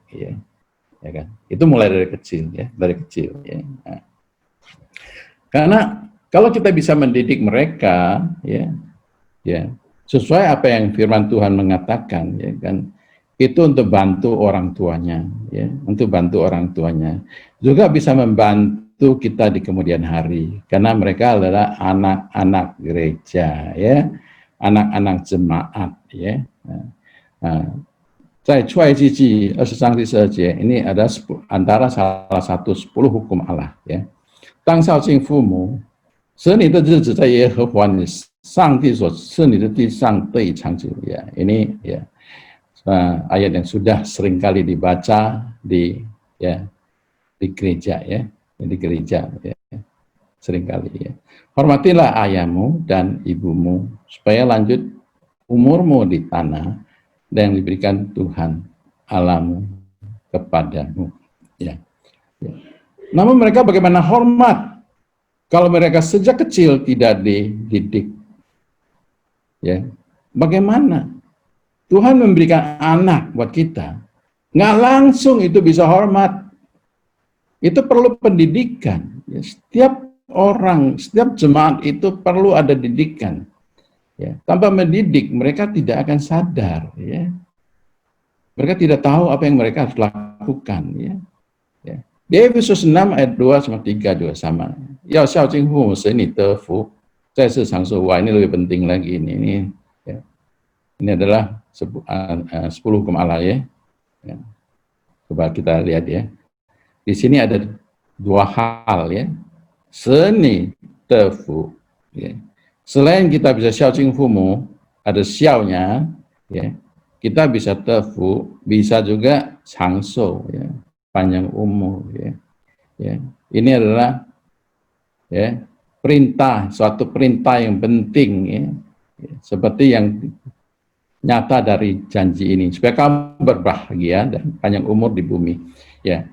kan? Itu mulai dari kecil, dari kecil, Nah. Karena kalau kita bisa mendidik mereka, sesuai apa yang Firman Tuhan mengatakan, kan? Itu untuk bantu orang tuanya, untuk bantu orang tuanya, juga bisa membantu kita di kemudian hari, karena mereka adalah anak-anak gereja, anak-anak jemaat, 在出埃及记23第12节 ini ada antara salah satu 10 hukum Allah, 当孝敬父母，使你的日子在耶和华你上帝所赐你的地上得以长久. Ini ayat yang sudah sering kali dibaca di gereja, di gereja, seringkali. Hormatilah ayahmu dan ibumu supaya lanjut umurmu di tanah dan diberikan Tuhan Allahmu kepadamu. Namun mereka bagaimana hormat kalau mereka sejak kecil tidak dididik? Bagaimana? Tuhan memberikan anak buat kita, nggak langsung itu bisa hormat. Itu perlu pendidikan. Setiap orang, setiap jemaat itu perlu ada didikan. Ya, tanpa mendidik mereka tidak akan sadar, ya. Mereka tidak tahu apa yang mereka harus lakukan, ya. Ya. Di Efesus 6 ayat 2 sama 3 juga sama. Ya, xiao jing fu mu shen ni de fu. Zai shi chang shu. Wah, ini lebih penting lagi ini. Ya. Ini adalah 10 hukum Allah, ya. Ya. Coba kita lihat, ya. Di sini ada dua hal, ya. Seni tefu, ya. Selain kita bisa xiao jing fu mu, ada xiao-nya, ya. Kita bisa tefu, bisa juga changshou, ya. Panjang umur, ya. Ya. Ini adalah, ya, perintah, suatu perintah yang penting, ya. Ya. Seperti yang nyata dari janji ini, supaya kamu berbahagia dan panjang umur di bumi, ya.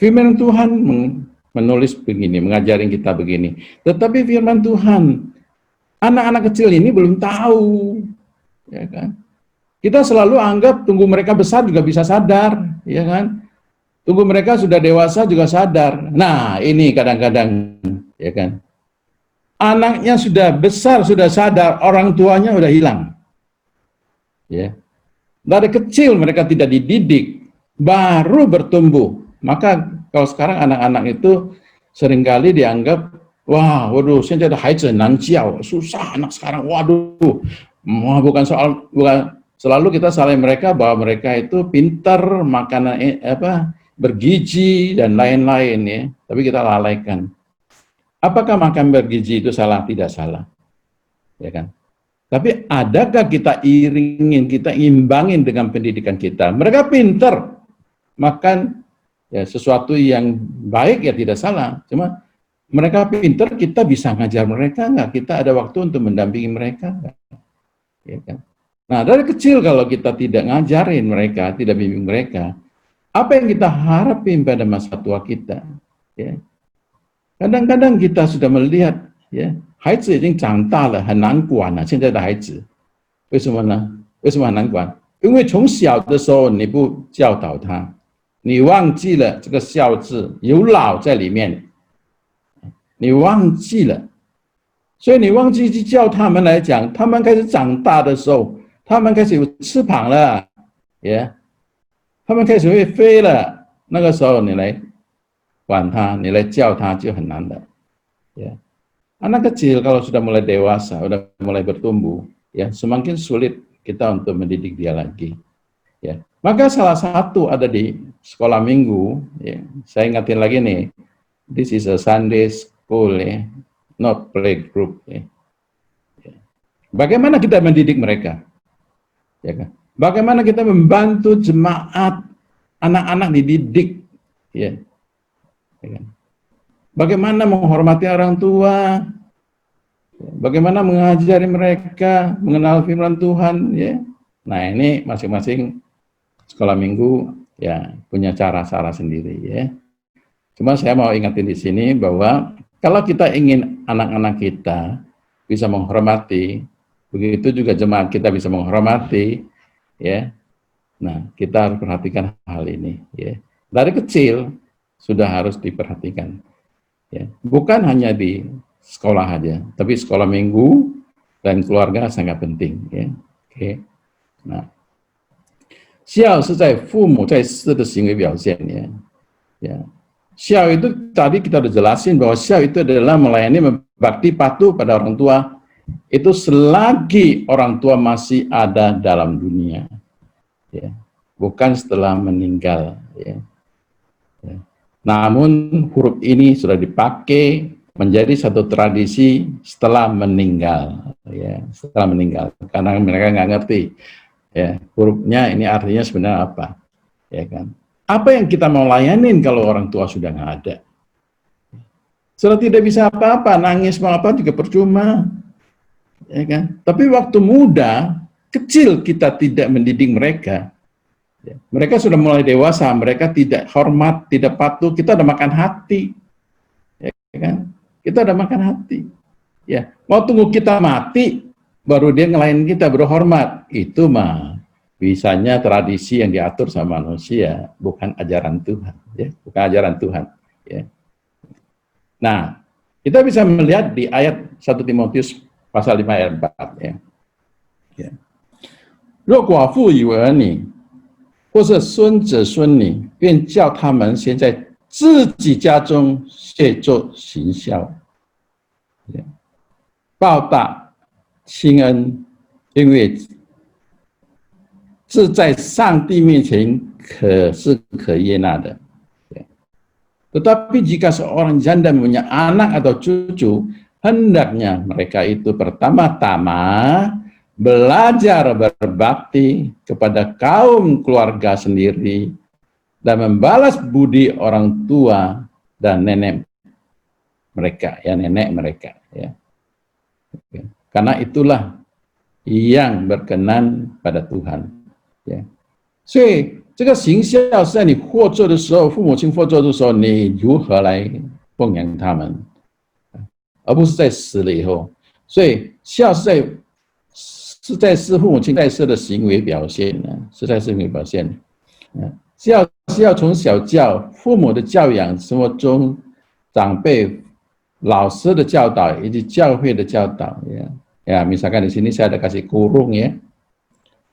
Firman Tuhan menulis begini, mengajarin kita begini. Tetapi firman Tuhan, anak-anak kecil ini belum tahu, ya kan? Kita selalu anggap tunggu mereka besar juga bisa sadar, ya kan? Tunggu mereka sudah dewasa juga sadar. Nah, ini kadang-kadang, ya kan? Anaknya sudah besar, sudah sadar, orang tuanya sudah hilang. Ya. Dari kecil mereka tidak dididik, baru bertumbuh. Maka kalau sekarang anak-anak itu seringkali dianggap, wah, waduh, saya ada haizi nan jiao, susah anak sekarang, waduh, bukan selalu kita salahin mereka bahwa mereka itu pintar, makanan bergizi dan lain-lain, ya. Tapi kita lalaikan. Apakah makan bergizi itu salah? Tidak salah, ya kan? Tapi adakah kita iringin, kita imbangin dengan pendidikan kita? Mereka pintar makan, ya, sesuatu yang baik, ya tidak salah. Cuma mereka pintar, kita bisa ngajar mereka nggak? Kita ada waktu untuk mendampingi mereka nggak? Ya kan? Nah, dari kecil kalau kita tidak ngajarin mereka, tidak bimbing mereka, apa yang kita harapin pada masa tua kita? Ya. Kadang-kadang kita sudah melihat, ya, 孩子已经长大了，很难管了。现在的孩子，为什么呢？为什么很难管？因为从小的时候你不教导他，你忘记了这个孝字有老在里面，你忘记了，所以你忘记去教他们来讲，他们开始长大的时候，他们开始有翅膀了，也，他们开始会飞了。那个时候你来管他，你来教他就很难了，ya. Anak kecil kalau sudah mulai dewasa, sudah mulai bertumbuh, ya, semakin sulit kita untuk mendidik dia lagi, ya. Maka salah satu ada di sekolah minggu, ya. Saya ingatin lagi nih, this is a Sunday school, ya, not playgroup, ya. Bagaimana kita mendidik mereka, ya kan? Bagaimana kita membantu jemaat anak-anak dididik, ya, ya kan? Bagaimana menghormati orang tua, bagaimana mengajari mereka mengenal firman Tuhan, ya. Nah, ini masing-masing sekolah minggu, ya, punya cara-cara sendiri, ya. Cuma saya mau ingatin di sini bahwa kalau kita ingin anak-anak kita bisa menghormati, begitu juga jemaat kita bisa menghormati, ya. Nah, kita harus perhatikan hal ini, ya. Dari kecil sudah harus diperhatikan. Ya, bukan hanya di sekolah aja, tapi sekolah minggu dan keluarga sangat penting, ya. Oke. Nah, 孝是在父母在世的行为表现, ya. Ya. 孝 itu tadi kita udah jelasin bahwa 孝 itu adalah melayani, bakti, patuh pada orang tua. Itu selagi orang tua masih ada dalam dunia, ya. Bukan setelah meninggal, ya. Ya. Namun huruf ini sudah dipakai menjadi satu tradisi setelah meninggal, ya, setelah meninggal, karena mereka nggak ngerti, ya, hurufnya ini artinya sebenarnya apa, ya kan? Apa yang kita mau layanin kalau orang tua sudah nggak ada? Sudah tidak bisa apa-apa, nangis mau apa juga percuma, ya kan? Tapi waktu muda, kecil kita tidak mendidik mereka. Ya. Mereka sudah mulai dewasa, mereka tidak hormat, tidak patuh, kita udah makan hati, ya kan? Kita udah makan hati, ya. Mau tunggu kita mati, baru dia ngelain kita berhormat, itu mah bisanya tradisi yang diatur sama manusia, bukan ajaran Tuhan, ya, bukan ajaran Tuhan, ya. Nah, kita bisa melihat di ayat 1 Timotius pasal 5 ayat 4, ya. 若寡妇有儿女，或是孙子孙女，便叫他们先在自己家中谢做行孝，报答亲恩，因为这在上帝面前可悦纳的。Tetapi jika seorang janda punya anak atau cucu, hendaknya mereka itu pertama-tama belajar berbakti kepada kaum keluarga sendiri dan membalas budi orang tua dan nenek mereka, ya nenek mereka, ya. Karena itulah yang berkenan pada Tuhan, ya. 所以这个行孝是在你获救的时候，父母亲获救的时候，你如何来奉养他们，而不是在死了以后。所以孝是父母亲在世的行为表现呢，是在行为表现。孝是要从小教，父母的教养，生活中长辈、老师的教导以及教会的教导。Ya, misalkan di sini saya ada kasih kurung ya.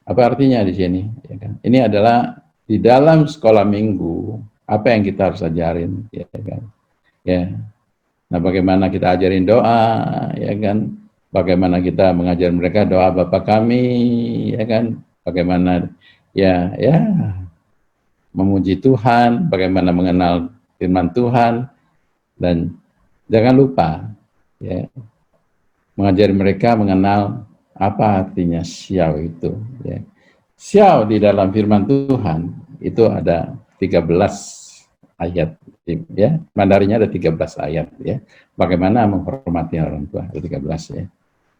Apa artinya di sini? Ya kan? Ini adalah di dalam sekolah minggu, apa yang kita harus ajarin, ya kan? Ya. Nah, bagaimana kita ajarin doa, ya kan? Bagaimana kita mengajar mereka doa Bapa kami, ya kan? Bagaimana ya memuji Tuhan, bagaimana mengenal firman Tuhan, dan jangan lupa ya mengajari mereka mengenal apa artinya siau itu, ya. Siau di dalam firman Tuhan itu ada 13 ayat, ya. Mandarinya ada 13 ayat, ya. Bagaimana menghormati orang tua, ada 13 ya.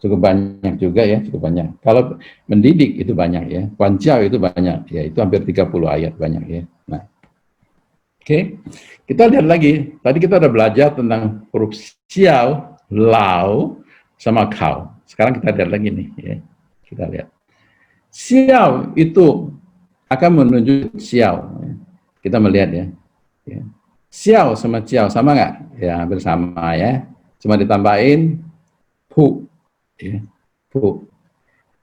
Cukup banyak juga ya, cukup banyak. Kalau mendidik itu banyak ya, wancau itu banyak ya, itu hampir 30 ayat banyak ya. Nah, oke. Kita lihat lagi, tadi kita udah belajar tentang huruf siau, lau, sama kau. Sekarang kita lihat lagi nih ya. Kita lihat. Siau itu akan menunjuk siau. Kita melihat ya. Siau sama ciao sama nggak? Ya, hampir sama ya. Cuma ditambahin pu. Ya, pu.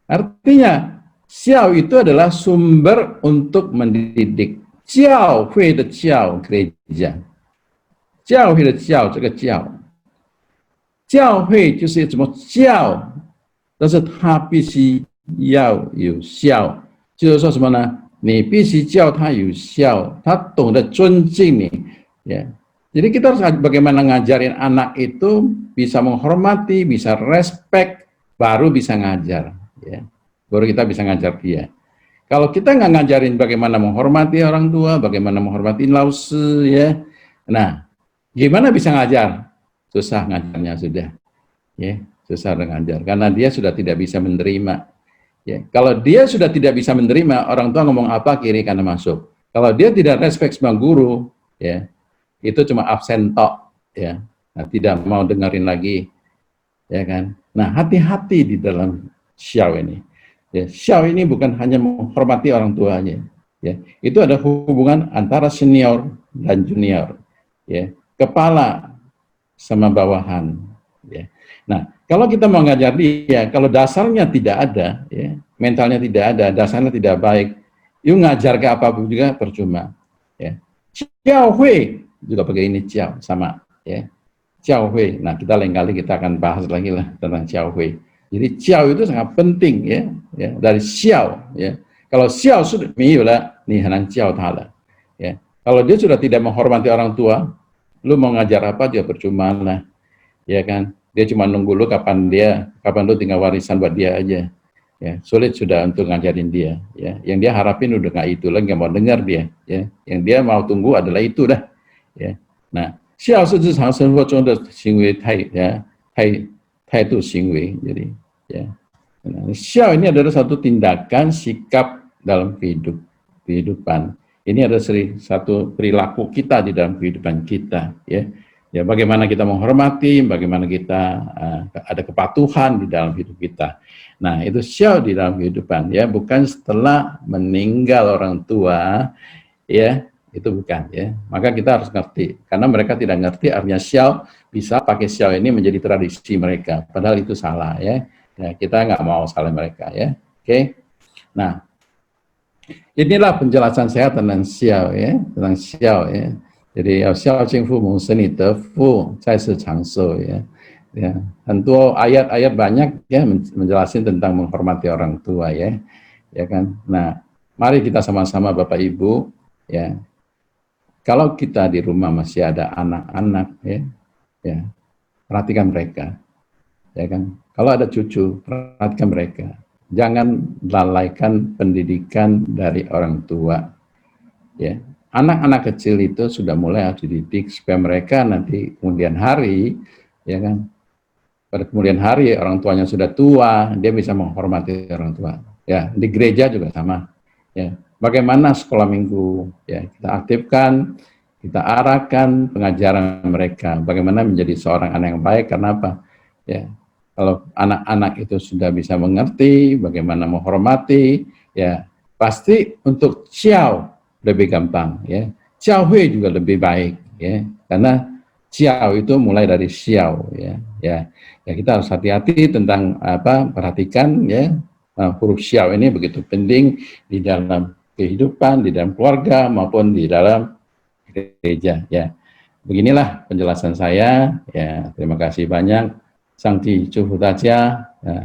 Artinya siau itu adalah sumber untuk mendidik. Jiao hui de jiao gereja. Jiao hui de jiao 这个jiao。教会就是怎么教，但是他必须要有效，就是说什么呢？你必须教他有效，他懂得尊敬你，ya. Jadi kita harus bagaimana ngajarin anak itu bisa menghormati, bisa respect, baru bisa ngajar, ya. Baru kita bisa ngajar dia. Kalau kita nggak ngajarin bagaimana menghormati orang tua, bagaimana menghormati lause, ya. Nah, gimana bisa ngajar? Susah ngajarnya sudah, ya, susah ngajar karena dia sudah tidak bisa menerima, ya. Kalau dia sudah tidak bisa menerima, orang tua ngomong apa kiri kanan masuk. Kalau dia tidak respect sama guru, ya, itu cuma absen tok, ya. Nah, tidak mau dengerin lagi, ya kan. Nah, hati-hati di dalam xiao ini, ya. Xiao ini bukan hanya menghormati orang tuanya, ya. Itu ada hubungan antara senior dan junior, ya. Kepala sama bawahan, ya. Nah, kalau kita mau ngajar dia, kalau dasarnya tidak ada, ya, mentalnya tidak ada, dasarnya tidak baik, yuk ngajar ke apapun juga percuma, ya. Jiao hui juga pakai ini jiao sama, ya. Jiao hui. Nah, kita lain kali kita akan bahas lagi lah tentang jiao hui. Jadi jiao itu sangat penting, ya, ya, dari xiao, ya. Kalau xiao sudah miulah, ni hanan jiao ta lah, ya. Kalau dia sudah tidak menghormati orang tua, lu mau ngajar apa dia percuma lah, ya kan? Dia cuma nunggu lu kapan lu tinggal warisan buat dia aja, ya. Sulit sudah untuk ngajarin dia, ya. Yang dia harapin udah nggak itu lagi, nggak mau dengar dia, ya. Yang dia mau tunggu adalah itu dah, ya. Nah, xiao是日常生活中的行为态度行为，jadi, ya. Nah, xiao ini adalah satu tindakan sikap dalam kehidupan. Ini adalah satu perilaku kita di dalam kehidupan kita, ya. Ya, bagaimana kita menghormati, bagaimana kita ada kepatuhan di dalam hidup kita. Nah, itu xiao di dalam kehidupan, ya, bukan setelah meninggal orang tua, ya, itu bukan, ya. Maka kita harus ngerti, karena mereka tidak ngerti artinya xiao, bisa pakai xiao ini menjadi tradisi mereka, padahal itu salah, ya. Ya, kita nggak mau salah mereka, ya. Oke. Nah, inilah penjelasan saya tentang xiao ya, tentang xiao ya. Jadi xiao jing fu mu shen ni de fu zai shi chang shou ya. Ya, tentu ayat-ayat banyak ya menjelaskan tentang menghormati orang tua ya. Ya kan? Nah, mari kita sama-sama Bapak Ibu ya. Kalau kita di rumah masih ada anak-anak ya, perhatikan mereka. Ya kan? Kalau ada cucu, perhatikan mereka. Jangan lalaikan pendidikan dari orang tua. Ya, anak-anak kecil itu sudah mulai harus dididik supaya mereka nanti kemudian hari, ya kan? Pada kemudian hari orang tuanya sudah tua, dia bisa menghormati orang tua. Ya, di gereja juga sama. Ya, bagaimana sekolah minggu? Ya, kita aktifkan, kita arahkan pengajaran mereka. Bagaimana menjadi seorang anak yang baik? Karena apa? Ya, kalau anak-anak itu sudah bisa mengerti bagaimana menghormati, ya pasti untuk xiao lebih gampang. Ya, xiao hui juga lebih baik. Ya, karena xiao itu mulai dari xiao. Ya, kita harus hati-hati tentang perhatikan ya huruf xiao ini begitu penting di dalam kehidupan, di dalam keluarga maupun di dalam gereja ya. Beginilah penjelasan saya ya. Terima kasih banyak. Sangti Cuhu Taja. Ya.